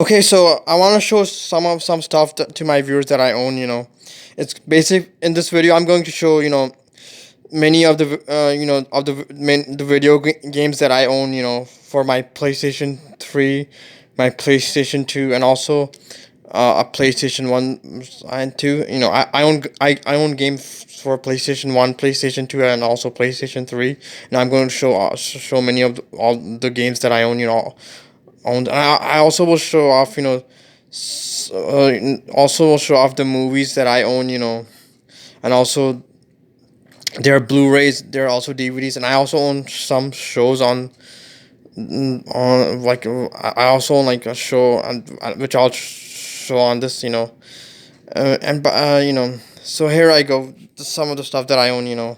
Okay, so I want to show some stuff to my viewers that I own. It's basic. In this video, I'm going to show many of the video games that I own. For my PlayStation 3, my PlayStation 2, and also a PlayStation 1 and 2. I own games for PlayStation 1, PlayStation 2, and also PlayStation 3. And I'm going to show many of all the games that I own. And I also will show off, also will show off the movies that I own, and also there are Blu-rays, there are also DVDs, and I also own some shows on like I also own like a show which I'll show on this, so here I go. Some of the stuff that I own.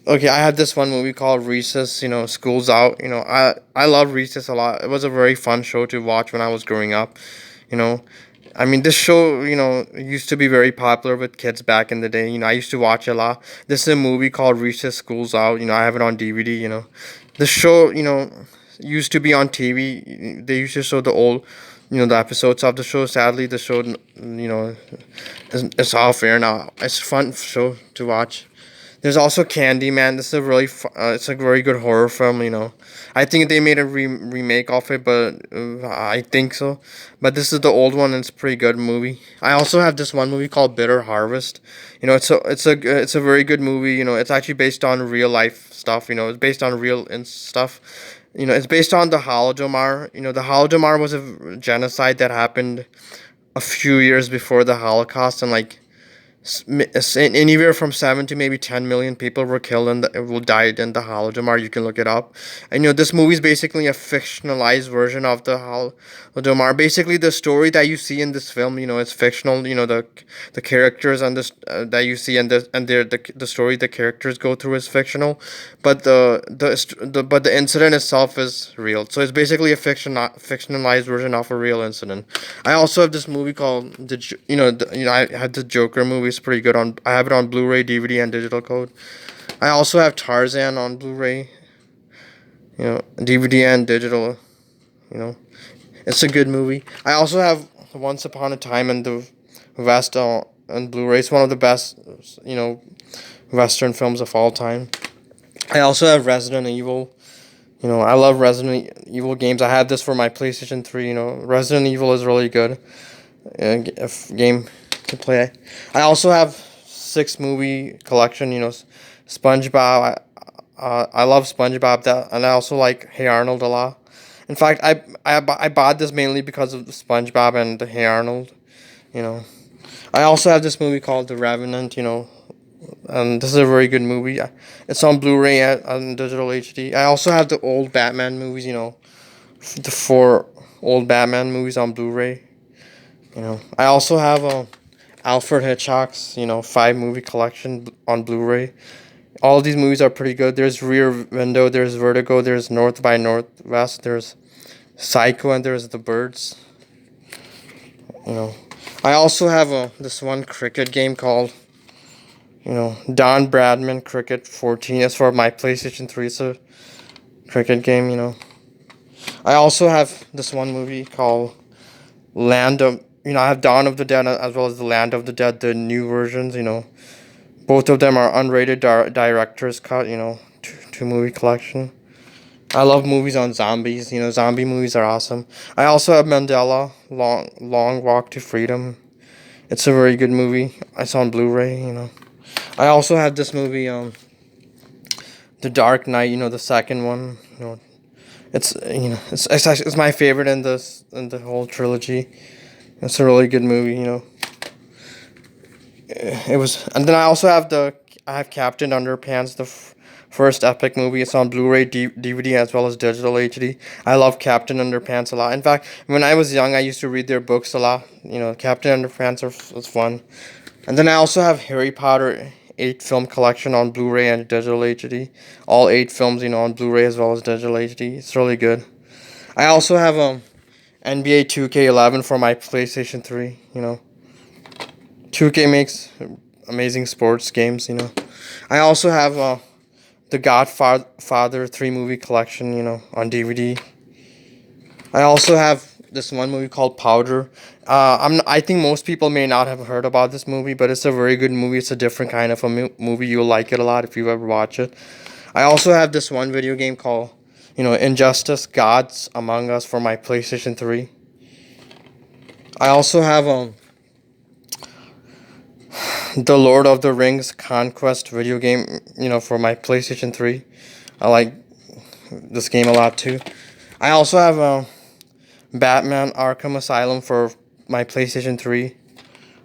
Okay, I had this one movie called Recess. School's Out. I love Recess a lot. It was a very fun show to watch when I was growing up. You know, I mean, this show, used to be very popular with kids back in the day. I used to watch it a lot. This is a movie called Recess School's Out. I have it on DVD. The show, used to be on TV. They used to show the old, the episodes of the show. Sadly, the show, it's off air now. It's a fun show to watch. There's also Candyman. This is a it's a very good horror film. I think they made a remake of it, but I think so. But this is the old one, and it's a pretty good movie. I also have this one movie called Bitter Harvest. It's a very good movie. It's actually based on real life stuff. It's based on real and stuff. It's based on the Holodomor. The Holodomor was a genocide that happened a few years before the Holocaust, and like anywhere from 7 to maybe 10 million people were killed and will died in the Holodomor. You can look it up. And this movie is basically a fictionalized version of the Holodomor. Basically, the story that you see in this film, it's fictional. The characters and this that you see and the story the characters go through is fictional, but the incident itself is real. So it's basically a fictionalized version of a real incident. I also have this movie called I had the Joker movie. It's pretty good on. I have it on Blu-ray, DVD, and digital code. I also have Tarzan on Blu-ray, DVD and digital. You know, it's a good movie. I also have Once Upon a Time in the West on Blu-ray. It's one of the best, Western films of all time. I also have Resident Evil. I love Resident Evil games. I had this for my PlayStation 3. Resident Evil is really good. Game to play. I also have 6 movie collection. SpongeBob. I love SpongeBob. And I also like Hey Arnold a lot. In fact, I bought this mainly because of SpongeBob and the Hey Arnold. You know. I also have this movie called The Revenant. And this is a very good movie. It's on Blu-ray and digital HD. I also have the old Batman movies. The 4 old Batman movies on Blu-ray. I also have Alfred Hitchcock's 5 movie collection on Blu-ray. All of these movies are pretty good. There's Rear Window, there's Vertigo, there's North by Northwest, there's Psycho, and there's The Birds. You know, I also have this one cricket game called Don Bradman Cricket 14. It's for my PlayStation 3. It's a cricket game. I also have this one movie called Land of I have Dawn of the Dead as well as the Land of the Dead, the new versions. Both of them are unrated director's cut. Two movie collection. I love movies on zombies. Zombie movies are awesome. I also have Mandela Long Walk to Freedom. It's a very good movie. It's on Blu-ray. I also have this movie The Dark Knight. The second one. It's my favorite in the whole trilogy. It's a really good movie. It was, and then I have Captain Underpants, the first epic movie. It's on Blu-ray, DVD, as well as digital HD. I love Captain Underpants a lot. In fact, when I was young, I used to read their books a lot. Captain Underpants was fun. And then I also have Harry Potter 8 film collection on Blu-ray and digital HD. All 8 films, on Blu-ray as well as digital HD. It's really good. I also have NBA 2K11 for my PlayStation 3. 2K makes amazing sports games. I also have the Godfather 3 movie collection. On DVD. I also have this one movie called Powder. I think most people may not have heard about this movie, but it's a very good movie. It's a different kind of a movie. You'll like it a lot if you ever watch it. I also have this one video game called, Injustice: Gods Among Us for my PlayStation 3. I also have the Lord of the Rings Conquest video game, for my PlayStation 3. I like this game a lot too. I also have Batman Arkham Asylum for my PlayStation 3.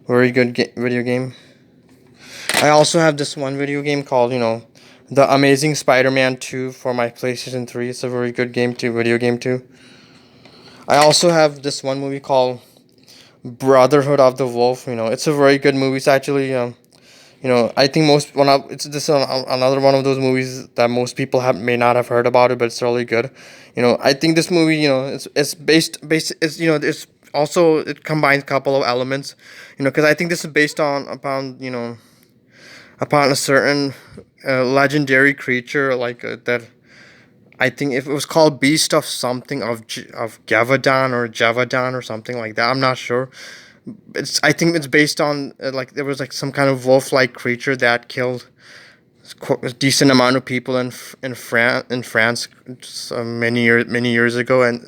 Very good video game. I also have this one video game called, The Amazing Spider-Man 2 for my PlayStation 3. It's a very good game too, video game too. I also have this one movie called Brotherhood of the Wolf. It's a very good movie. It's actually, I think it's this another one of those movies that most people may not have heard about it, but it's really good. I think this movie, it's based it's it's also it combines a couple of elements, because I think this is based upon a certain legendary creature that. I think if it was called Beast of something of Gavadon or Javadon or something like that. I'm not sure. I think it's based on there was some kind of wolf-like creature that killed a decent amount of people in France many years ago, and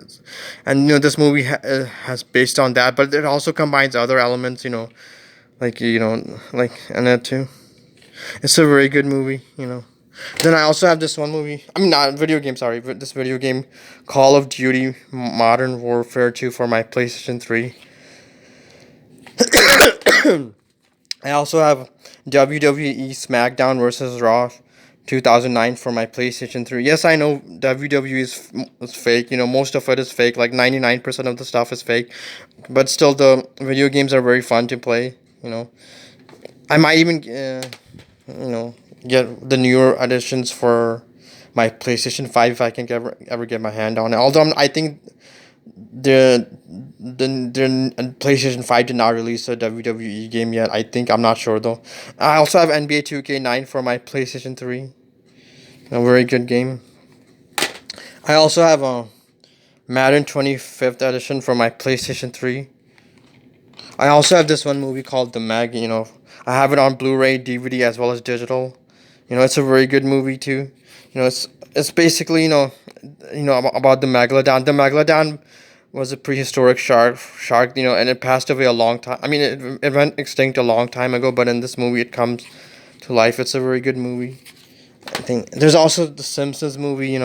this movie has based on that, but it also combines other elements, like in it too. It's a very good movie. Then I also have this one movie. I mean, not video game. Sorry, but this video game, Call of Duty: Modern Warfare 2 for my PlayStation 3. I also have WWE SmackDown vs. Raw 2009 for my PlayStation 3. Yes, I know WWE is fake. Most of it is fake. Like 99% of the stuff is fake. But still, the video games are very fun to play. I might even, get the newer editions for my PlayStation 5 if I can ever get my hand on it. Although I think the PlayStation 5 did not release a WWE game yet. I'm not sure though. I also have NBA 2K9 for my PlayStation 3. A very good game. I also have a Madden 25th edition for my PlayStation 3. I also have this one movie called The Meg. I have it on Blu-ray, DVD, as well as digital. It's a very good movie too. It's basically about the megalodon. The megalodon was a prehistoric shark, and it passed away a long time. I mean, it went extinct a long time ago, but in this movie, it comes to life. It's a very good movie. I think there's also the Simpsons movie.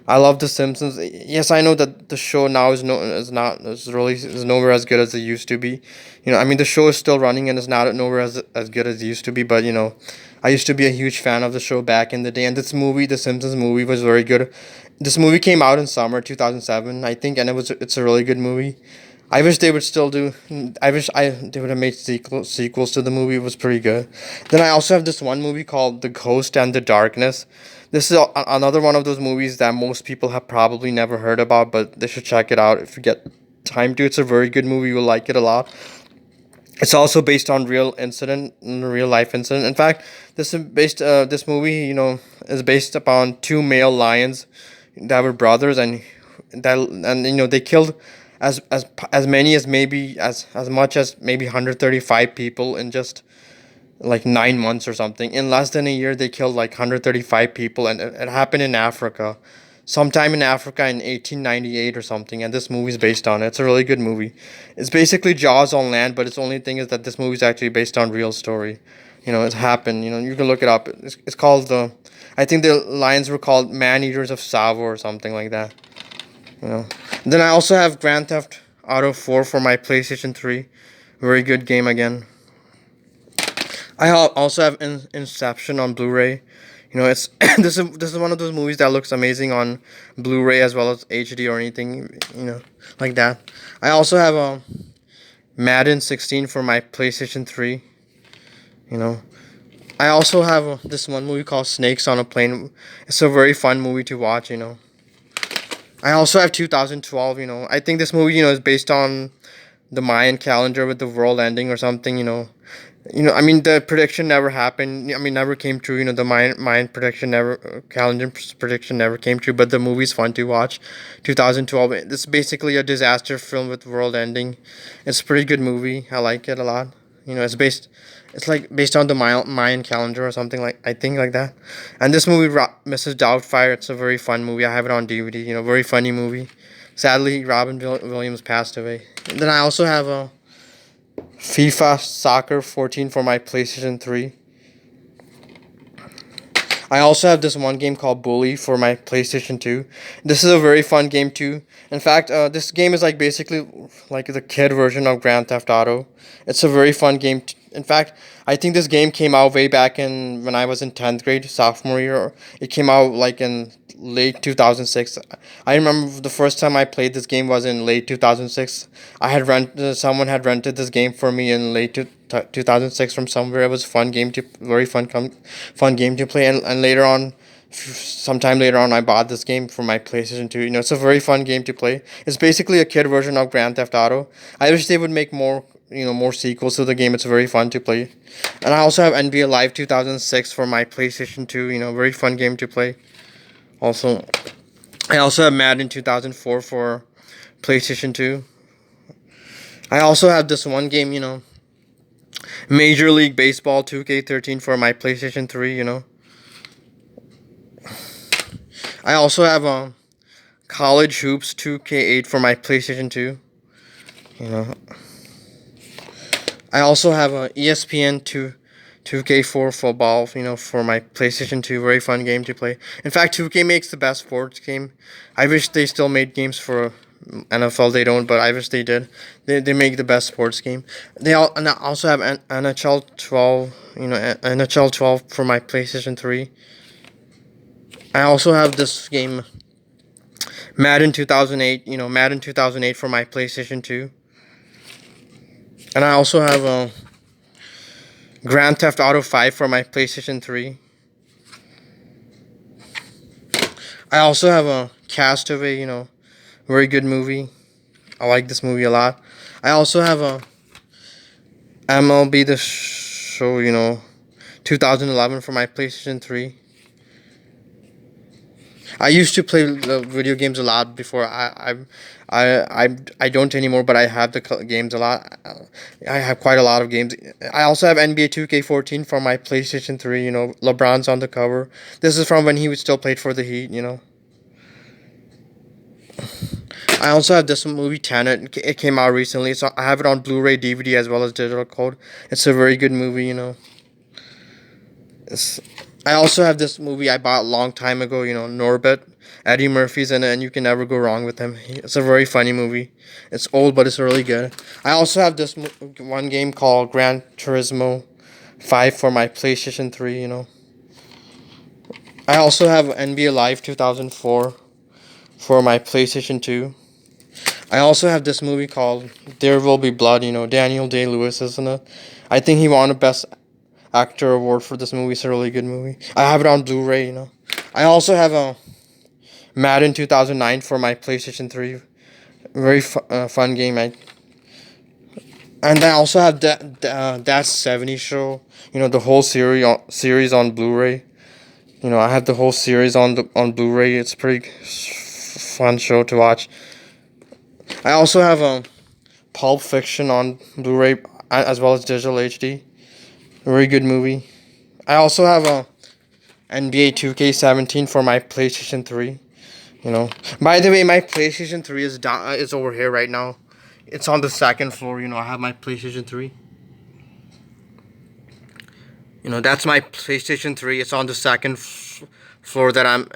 I love the Simpsons. Yes, I know that the show now is nowhere as good as it used to be. I mean the show is still running and it's not nowhere as good as it used to be. But I used to be a huge fan of the show back in the day, and this movie, the Simpsons movie, was very good. This movie came out in summer 2007, I think, and it's a really good movie. I wish they would still do. I wish they would have made sequels to the movie. It was pretty good. Then I also have this one movie called The Ghost and the Darkness. This is another one of those movies that most people have probably never heard about, but they should check it out if you get time to. It's a very good movie. You'll like it a lot. It's also based on real life incident. In fact, this movie, is based upon two male lions that were brothers, and they killed as many as maybe as much as maybe 135 people in just like 9 months or something. In less than a year, they killed like 135 people, and it happened in Africa, sometime in Africa in 1898 or something. And this movie is based on it. It's a really good movie. It's basically Jaws on land, but its only thing is that this movie is actually based on real story. It happened. You can look it up. It's called I think the lions were called man eaters of Savo or something like that. Then I also have Grand Theft Auto 4 for my PlayStation 3. Very good game again. I also have Inception on Blu-ray. It's this is one of those movies that looks amazing on Blu-ray as well as HD or anything, like that. I also have Madden 16 for my PlayStation 3. I also have this one movie called Snakes on a Plane. It's a very fun movie to watch. I also have 2012. I think this movie is based on the Mayan calendar with the world ending or something. I mean, the prediction never happened. I mean, never came true. The Mayan prediction never, calendar prediction never came true. But the movie's fun to watch. 2012. It's basically a disaster film with world ending. It's a pretty good movie. I like it a lot. It's like based on the Mayan calendar or something like I think like that. And this movie, Mrs. Doubtfire, it's a very fun movie. I have it on DVD. Very funny movie. Sadly, Robin Williams passed away. And then I also have a FIFA Soccer 14 for my PlayStation 3. I also have this one game called Bully for my PlayStation 2. This is a very fun game too. In fact, this game is like basically like the kid version of Grand Theft Auto. It's a very fun game. In fact, I think this game came out way back in when I was in 10th grade, sophomore year. It came out like in late 2006. I remember the first time I played this game was in late 2006. Someone had rented this game for me in late 2006 from somewhere. It was a fun game to very fun game to play, and later on, sometime later on, I bought this game for my PlayStation 2. It's a very fun game to play. It's basically a kid version of Grand Theft Auto. I wish they would make more sequels to the game. It's very fun to play. And I also have NBA Live 2006 for my PlayStation 2. Very fun game to play. Also, I also have Madden 2004 for PlayStation 2. I also have this one game, Major League Baseball 2K13 for my PlayStation 3. I also have College Hoops 2K8 for my PlayStation 2. I also have a ESPN 2K4 football, for my PlayStation 2. Very fun game to play. In fact, 2K makes the best sports game. I wish they still made games for NFL. They don't, but I wish they did. They make the best sports game. And I also have NHL 12, NHL 12 for my PlayStation 3. I also have this game, Madden 2008, Madden 2008 for my PlayStation 2. And I also have a Grand Theft Auto 5 for my PlayStation 3. I also have a Castaway, very good movie. I like this movie a lot. I also have a MLB The Show, 2011 for my PlayStation 3. I used to play the video games a lot before. I don't anymore, but I have the games a lot. I have quite a lot of games. I also have NBA 2K14 for my PlayStation 3. LeBron's on the cover. This is from when he was still played for the Heat. I also have this movie Tenet. It came out recently, so I have it on Blu-ray, DVD, as well as digital code. It's a very good movie. I also have this movie I bought a long time ago, Norbit. Eddie Murphy's in it, and you can never go wrong with him. It's a very funny movie. It's old, but it's really good. I also have this one game called Gran Turismo 5 for my PlayStation 3, I also have NBA Live 2004 for my PlayStation 2. I also have this movie called There Will Be Blood, Daniel Day-Lewis is in it. I think he won a Best Actor award for this movie. It's a really good movie. I have it on Blu-ray. I also have a Madden 2009 for my PlayStation 3. Very fun game. And I also have that 70 show. The whole series on Blu-ray. I have the whole series on Blu-ray. It's a pretty fun show to watch. I also have a Pulp Fiction on Blu-ray as well as digital HD. Very good movie. I also have a NBA 2K17 for my PlayStation 3. By the way, my PlayStation 3 is over here right now. It's on the second floor. I have my PlayStation 3. That's my PlayStation 3. It's on the second floor that I'm,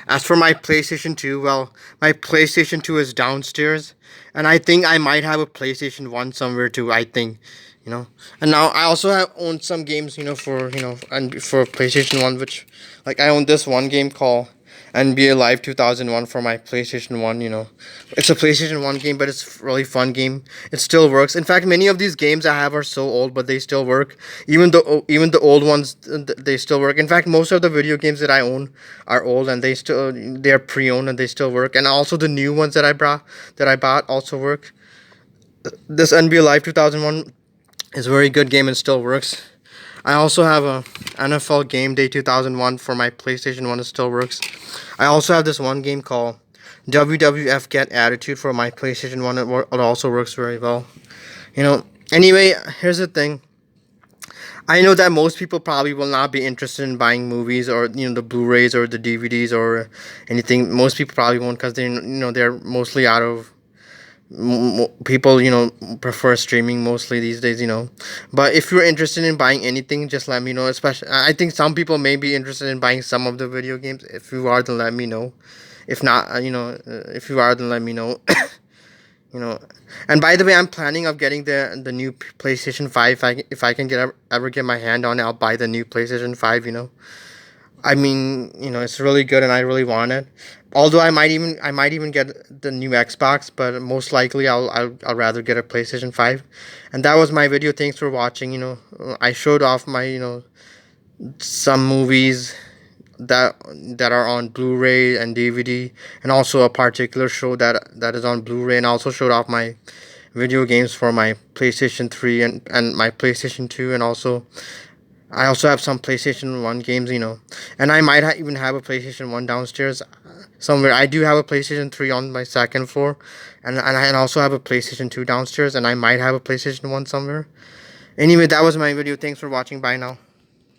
As for my PlayStation 2, well, my PlayStation 2 is downstairs. And I think I might have a PlayStation 1 somewhere too, I think. And now I also own some games, and for PlayStation 1, which, like, I own this one game called NBA Live 2001 for my PlayStation 1. It's a PlayStation 1 game, but it's a really fun game. It still works. In fact, many of these games I have are so old, but they still work. Even the old ones, they still work. In fact, most of the video games that I own are old, and they are pre-owned, and they still work. And also the new ones that I bought also work. This NBA Live 2001, It's a very good game and still works. I also have a NFL Game Day 2001 for my PlayStation 1. It still works. I also have this one game called WWF Get Attitude for my PlayStation 1. It also works very well. You know, anyway, here's the thing. I know that most people probably will not be interested in buying movies or the Blu-rays or the DVDs or anything. Most people probably won't because they're mostly out of people prefer streaming mostly these days. But if you're interested in buying anything, just let me know. Especially, I think some people may be interested in buying some of the video games. If you are, then let me know. If not, if you are, then let me know. you know and by the way, I'm planning of getting the new PlayStation 5. If I can ever get my hand on it, I'll buy the new PlayStation 5. I mean, it's really good and I really want it. Although I might even get the new Xbox, but most likely I'll rather get a PlayStation 5. And that was my video. Thanks for watching. I showed off my some movies that are on Blu-ray and DVD, and also a particular show that is on Blu-ray, and also showed off my video games for my PlayStation 3 and my PlayStation 2, and also I also have some PlayStation 1 games. And I might even have a PlayStation 1 downstairs somewhere. I do have a PlayStation 3 on my second floor, and I also have a PlayStation 2 downstairs, and I might have a PlayStation 1 somewhere. Anyway, that was my video. Thanks for watching. Bye now.